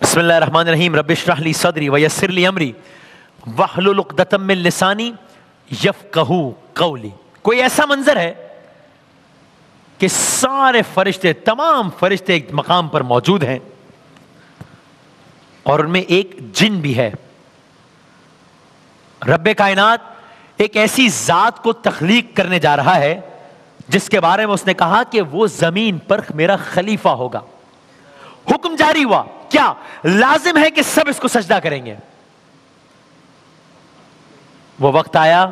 بسم اللہ الرحمن الرحیم رب اشرح لی صدری ویسر لی امری واحلل عقدۃ من لسانی یفقہوا قولی. کوئی ایسا منظر ہے کہ سارے فرشتے، تمام فرشتے ایک مقام پر موجود ہیں اور ان میں ایک جن بھی ہے. رب کائنات ایک ایسی ذات کو تخلیق کرنے جا رہا ہے جس کے بارے میں اس نے کہا کہ وہ زمین پر میرا خلیفہ ہوگا. حکم جاری ہوا، کیا لازم ہے کہ سب اس کو سجدہ کریں گے. وہ وقت آیا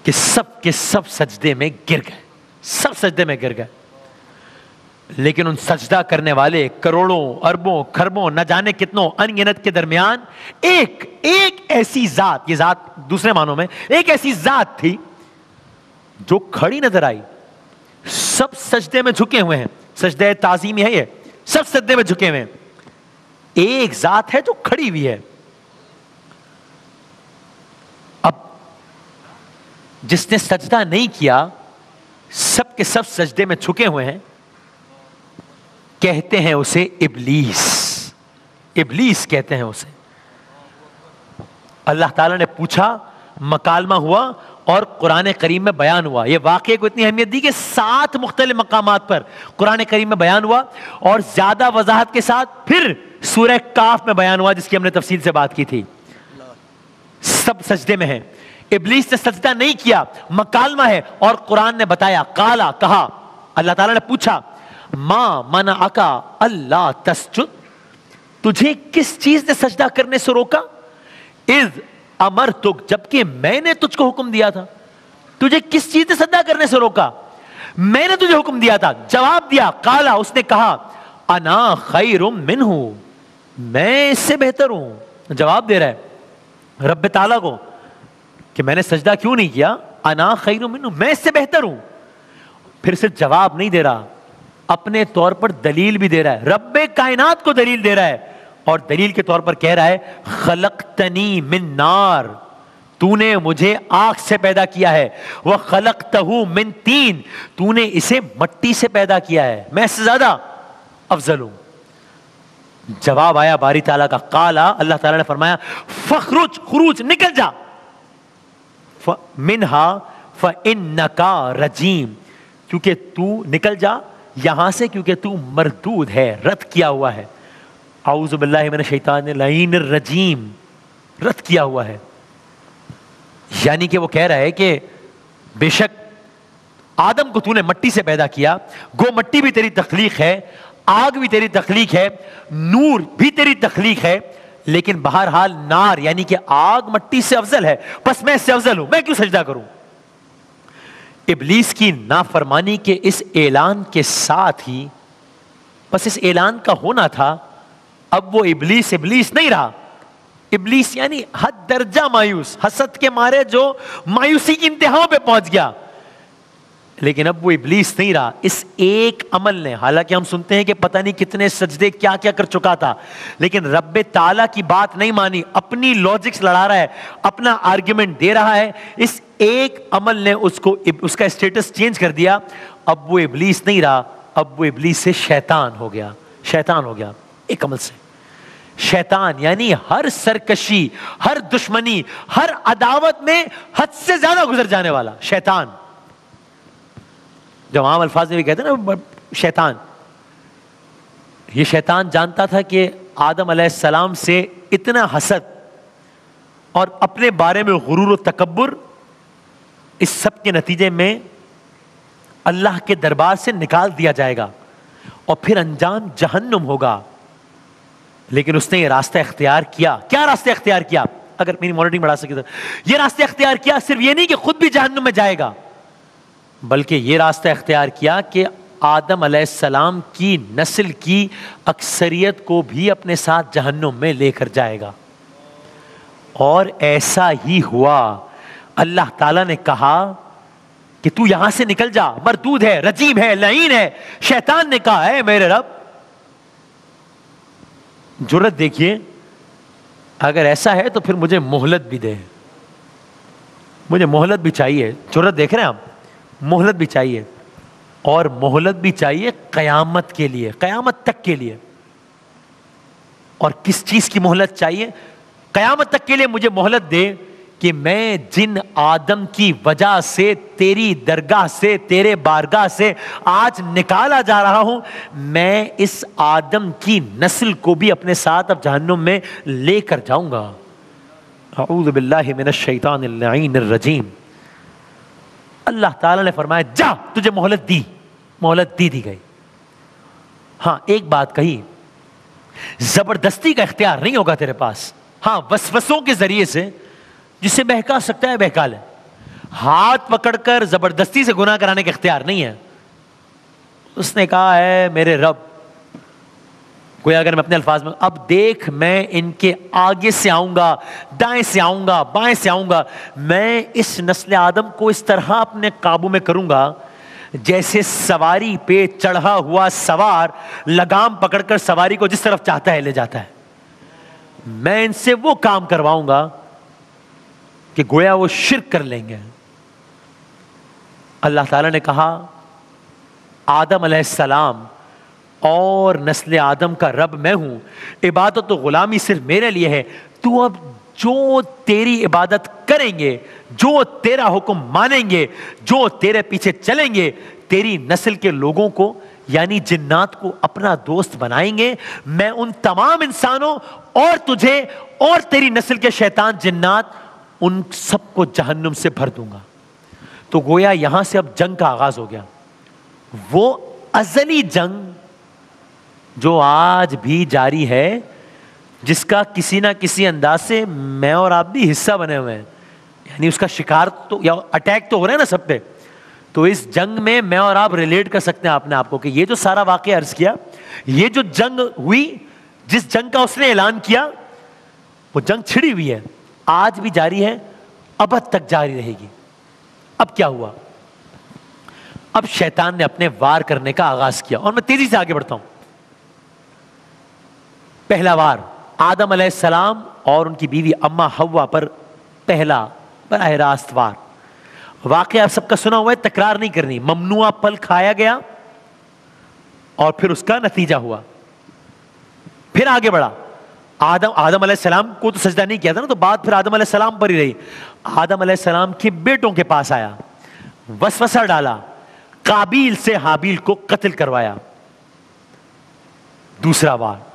کہ سب کے سب سجدے میں گر گئے، سب سجدے میں گر گئے. لیکن ان سجدہ کرنے والے کروڑوں اربوں کھربوں نہ جانے کتنوں ان گنت کے درمیان ایک ایسی ذات، یہ ذات دوسرے معنوں میں ایک ایسی ذات تھی جو کھڑی نظر آئی. سب سجدے میں جھکے ہوئے ہیں، سجدہ تعظیمی ہے، یہ سب سجدے میں جھکے ہوئے ہیں. ایک ذات ہے جو کھڑی ہوئی ہے. اب جس نے سجدہ نہیں کیا، سب کے سب سجدے میں جھکے ہوئے ہیں، کہتے ہیں اسے ابلیس. ابلیس کہتے ہیں اسے. اللہ تعالیٰ نے پوچھا، مکالمہ ہوا اور قرآن کریم میں بیان ہوا. یہ واقعے کو اتنی اہمیت دی کہ 7 مختلف مقامات پر قرآن کریم میں بیان ہوا اور زیادہ وضاحت کے ساتھ پھر سورہ کاف میں بیان ہوا، جس کی ہم نے تفصیل سے بات کی تھی. سب سجدے میں ہیں. ابلیس نے سجدہ نہیں کیا، مکالمہ ہے اور قرآن نے بتایا، قالا کہا، اللہ تعالیٰ نے پوچھا، ما منعک اللہ تسجد، تجھے کس چیز نے سجدہ کرنے سے روکا؟ اذ امرتک، جبکہ میں نے تجھ کو حکم دیا تھا. تجھے کس چیز نے سجدہ کرنے سے روکا؟ میں نے تجھے حکم دیا تھا. جواب دیا، قالا، اس نے کہا، انا خیر منہ، میں اس سے بہتر ہوں. جواب دے رہا ہے رب تعالیٰ کو کہ میں نے سجدہ کیوں نہیں کیا. انا خیر منہ، میں اس سے بہتر ہوں. پھر صرف جواب نہیں دے رہا، اپنے طور پر دلیل بھی دے رہا ہے. رب کائنات کو دلیل دے رہا ہے اور دلیل کے طور پر کہہ رہا ہے، خلقتنی من نار، تو نے مجھے آگ سے پیدا کیا ہے، وخلقتہ من طین، تو نے اسے مٹی سے پیدا کیا ہے، میں اس سے زیادہ افضل ہوں. جواب آیا باری تعالیٰ کا، قالا، اللہ تعالیٰ نے فرمایا، فخرج، خروج، نکل جا، منہا فانک رجیم، کیونکہ تو نکل جا یہاں سے، کیونکہ تو مردود ہے، رد کیا ہوا ہے. اعوذ باللہ من الشیطان اللعین الرجیم، رد کیا ہوا ہے. یعنی کہ وہ کہہ رہا ہے کہ بے شک آدم کو تو نے مٹی سے پیدا کیا، گو مٹی بھی تیری تخلیق ہے، آگ بھی تیری تخلیق ہے، نور بھی تیری تخلیق ہے، لیکن بہرحال نار یعنی کہ آگ مٹی سے افضل ہے، بس میں اس سے افضل ہوں، میں کیوں سجدہ کروں. ابلیس کی نافرمانی کے اس اعلان کے ساتھ ہی، بس اس اعلان کا ہونا تھا، اب وہ ابلیس نہیں رہا. ابلیس یعنی حد درجہ مایوس، حسد کے مارے جو مایوسی کی انتہاؤں پہ پہنچ گیا. لیکن اب وہ ابلیس نہیں رہا. اس ایک عمل نے، حالانکہ ہم سنتے ہیں کہ پتہ نہیں کتنے سجدے کیا کیا کر چکا تھا، لیکن رب تعالیٰ کی بات نہیں مانی، اپنی لاجکس لڑا رہا ہے، اپنا آرگیومنٹ دے رہا ہے. اس ایک عمل نے اس کا اسٹیٹس چینج کر دیا. اب وہ ابلیس نہیں رہا، اب وہ ابلیس سے شیطان ہو گیا. شیطان ہو گیا ایک عمل سے. شیطان یعنی ہر سرکشی، ہر دشمنی، ہر عداوت میں حد سے زیادہ گزر جانے والا شیطان. جو عام الفاظ میں بھی کہتے ہیں نا شیطان، یہ شیطان جانتا تھا کہ آدم علیہ السلام سے اتنا حسد اور اپنے بارے میں غرور و تکبر، اس سب کے نتیجے میں اللہ کے دربار سے نکال دیا جائے گا اور پھر انجام جہنم ہوگا. لیکن اس نے یہ راستہ اختیار کیا. کیا راستہ اختیار کیا؟ اگر میری مانیٹرنگ بڑھا سکے تو یہ راستہ اختیار کیا، صرف یہ نہیں کہ خود بھی جہنم میں جائے گا، بلکہ یہ راستہ اختیار کیا کہ آدم علیہ السلام کی نسل کی اکثریت کو بھی اپنے ساتھ جہنم میں لے کر جائے گا. اور ایسا ہی ہوا. اللہ تعالیٰ نے کہا کہ تو یہاں سے نکل جا، مردود ہے، رجیم ہے، لعین ہے. شیطان نے کہا، اے میرے رب، جرت دیکھیے، اگر ایسا ہے تو پھر مجھے مہلت بھی دے، مجھے مہلت بھی چاہیے. جرت دیکھ رہے ہیں آپ، مہلت بھی چاہیے، اور مہلت بھی چاہیے قیامت کے لیے، قیامت تک کے لیے. اور کس چیز کی مہلت چاہیے؟ قیامت تک کے لیے مجھے مہلت دے کہ میں جن آدم کی وجہ سے تیری درگاہ سے تیرے بارگاہ سے آج نکالا جا رہا ہوں، میں اس آدم کی نسل کو بھی اپنے ساتھ اب جہنم میں لے کر جاؤں گا۔ اعوذ باللہ من الشیطان اللعین الرجیم۔ اللہ تعالیٰ نے فرمایا جا، تجھے مہلت دی گئی۔ ہاں ایک بات کہی، زبردستی کا اختیار نہیں ہوگا تیرے پاس، ہاں وسوسوں کے ذریعے سے جسے بہکا سکتا ہے بہکا لے، ہاتھ پکڑ کر زبردستی سے گناہ کرانے کا اختیار نہیں ہے۔ اس نے کہا ہے میرے رب، گویا اگر میں اپنے الفاظ میں، اب دیکھ میں ان کے آگے سے آؤں گا، دائیں سے آؤں گا، بائیں سے آؤں گا، میں اس نسل آدم کو اس طرح اپنے قابو میں کروں گا جیسے سواری پہ چڑھا ہوا سوار لگام پکڑ کر سواری کو جس طرف چاہتا ہے لے جاتا ہے۔ میں ان سے وہ کام کرواؤں گا کہ گویا وہ شرک کر لیں گے۔ اللہ تعالیٰ نے کہا آدم علیہ السلام اور نسل آدم کا رب میں ہوں، عبادت و غلامی صرف میرے لیے ہے، تو اب جو تیری عبادت کریں گے، جو تیرا حکم مانیں گے، جو تیرے پیچھے چلیں گے، تیری نسل کے لوگوں کو یعنی جنات کو اپنا دوست بنائیں گے، میں ان تمام انسانوں اور تجھے اور تیری نسل کے شیطان جنات ان سب کو جہنم سے بھر دوں گا۔ تو گویا یہاں سے اب جنگ کا آغاز ہو گیا، وہ ازلی جنگ جو آج بھی جاری ہے، جس کا کسی نہ کسی انداز سے میں اور آپ بھی حصہ بنے ہوئے ہیں، یعنی اس کا شکار تو یا اٹیک تو ہو رہا ہے نا سب پہ۔ تو اس جنگ میں اور آپ ریلیٹ کر سکتے ہیں اپنے آپ کو کہ یہ جو سارا واقعہ عرض کیا، یہ جو جنگ ہوئی، جس جنگ کا اس نے اعلان کیا، وہ جنگ چھڑی ہوئی ہے، آج بھی جاری ہے، ابد تک جاری رہے گی۔ اب کیا ہوا؟ اب شیطان نے اپنے وار کرنے کا آغاز کیا، اور میں تیزی سے آگے بڑھتا ہوں۔ پہلا وار آدم علیہ السلام اور ان کی بیوی اماں حوا پر پہلا براہ راست وار۔ واقعہ آپ سب کا سنا ہوا ہے، تکرار نہیں کرنی۔ ممنوعہ پھل کھایا گیا اور پھر اس کا نتیجہ ہوا۔ پھر آگے بڑھا، آدم علیہ السلام کو تو سجدہ نہیں کیا تھا نا، تو بات پھر آدم علیہ السلام پر ہی رہی۔ آدم علیہ السلام کے بیٹوں کے پاس آیا، وسوسہ ڈالا، قابیل سے حابیل کو قتل کروایا، دوسرا وار۔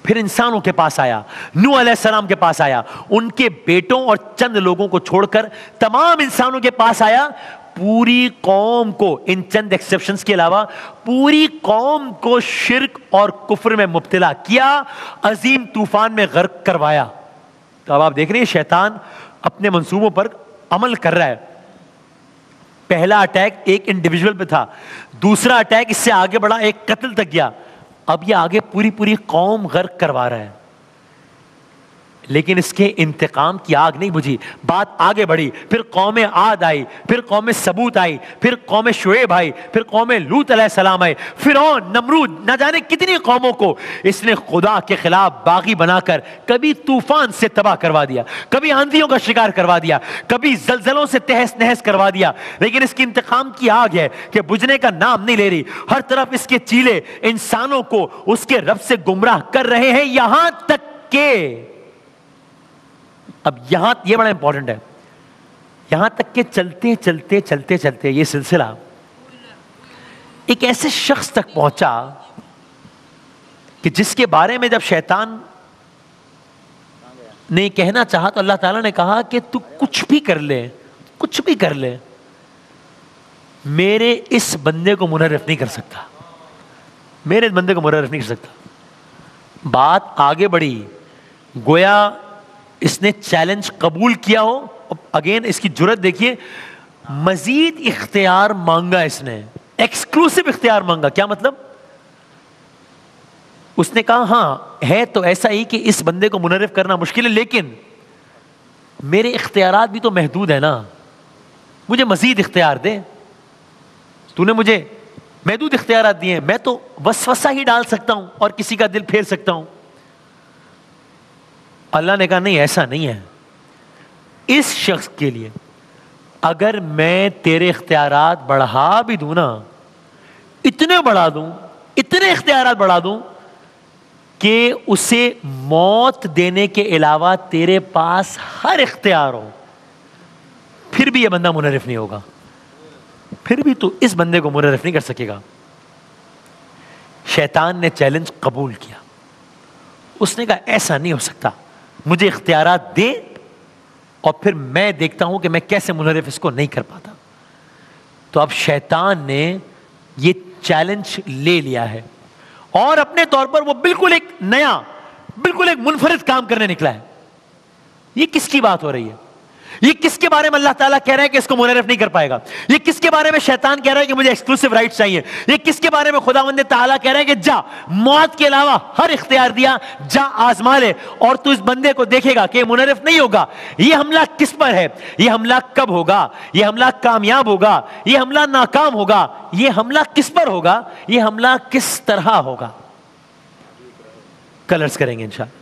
پھر انسانوں کے پاس آیا، نوح علیہ السلام کے پاس آیا، ان کے بیٹوں اور چند لوگوں کو چھوڑ کر تمام انسانوں کے پاس آیا، پوری قوم کو ان چند ایکسیپشنز کے علاوہ پوری قوم کو شرک اور کفر میں مبتلا کیا، عظیم طوفان میں غرق کروایا۔ تو اب آپ دیکھ رہے ہیں شیطان اپنے منصوبوں پر عمل کر رہا ہے۔ پہلا اٹیک ایک انڈیویجول پہ تھا، دوسرا اٹیک اس سے آگے بڑھا، ایک قتل تک گیا، اب یہ آگے پوری قوم غرق کروا رہا ہے۔ لیکن اس کے انتقام کی آگ نہیں بجھی، بات آگے بڑھی، پھر قوم عاد آئی، پھر قوم ثمود آئی، پھر قوم شعیب آئی، پھر قوم لوط علیہ السلام آئی، فرعون، نمرود، نہ جانے کتنی قوموں کو اس نے خدا کے خلاف باغی بنا کر کبھی طوفان سے تباہ کروا دیا، کبھی آندھیوں کا شکار کروا دیا، کبھی زلزلوں سے تہس نہس کروا دیا۔ لیکن اس کی انتقام کی آگ ہے کہ بجھنے کا نام نہیں لے رہی، ہر طرف اس کے چیلے انسانوں کو اس کے رب سے گمراہ کر رہے ہیں، یہاں تک کہ اب یہاں یہ بڑا امپورٹنٹ ہے، یہاں تک کہ چلتے یہ سلسلہ ایک ایسے شخص تک پہنچا کہ جس کے بارے میں جب شیطان نے کہنا چاہا تو اللہ تعالیٰ نے کہا کہ تو کچھ بھی کر لے میرے اس بندے کو منحرف نہیں کر سکتا۔ بات آگے بڑھی، گویا اس نے چیلنج قبول کیا ہو۔ اگین اس کی جرت دیکھیے، مزید اختیار مانگا، اس نے ایکسکلوسیو اختیار مانگا۔ کیا مطلب؟ اس نے کہا ہاں ہے تو ایسا ہی کہ اس بندے کو منحرف کرنا مشکل ہے، لیکن میرے اختیارات بھی تو محدود ہیں نا، مجھے مزید اختیار دے۔ تو نے مجھے محدود اختیارات دیے ہیں، میں تو وسوسہ ہی ڈال سکتا ہوں اور کسی کا دل پھیر سکتا ہوں۔ اللہ نے کہا نہیں، ایسا نہیں ہے، اس شخص کے لیے اگر میں تیرے اختیارات بڑھا بھی دوں نا، اتنے اختیارات بڑھا دوں کہ اسے موت دینے کے علاوہ تیرے پاس ہر اختیار ہو، پھر بھی یہ بندہ منحرف نہیں ہوگا، پھر بھی تو اس بندے کو منحرف نہیں کر سکے گا۔ شیطان نے چیلنج قبول کیا، اس نے کہا ایسا نہیں ہو سکتا، مجھے اختیارات دے اور پھر میں دیکھتا ہوں کہ میں کیسے منحرف اس کو نہیں کر پاتا۔ تو اب شیطان نے یہ چیلنج لے لیا ہے اور اپنے طور پر وہ بالکل ایک نیا، بالکل ایک منفرد کام کرنے نکلا ہے۔ یہ کس کی بات ہو رہی ہے؟ یہ کس کے بارے میں اللہ تعالیٰ کہہ رہا ہے کہ اس کو منحرف نہیں کر پائے گا؟ یہ کس کے بارے میں شیطان کہہ رہا ہے کہ مجھے ایکسکلوسیو رائٹ چاہیے؟ یہ کس کے بارے میں خداوند تعالیٰ کہہ رہا ہے کہ جا، موت کے علاوہ ہر اختیار دیا، جا آزما لے اور تو اس بندے کو دیکھے گا کہ منحرف نہیں ہوگا۔ یہ حملہ کس پر ہے؟ یہ حملہ کب ہوگا؟ یہ حملہ کامیاب ہوگا؟ یہ حملہ ناکام ہوگا؟ یہ حملہ کس پر ہوگا؟ یہ حملہ کس طرح ہوگا؟ کلرز کریں گے انشاءاللہ۔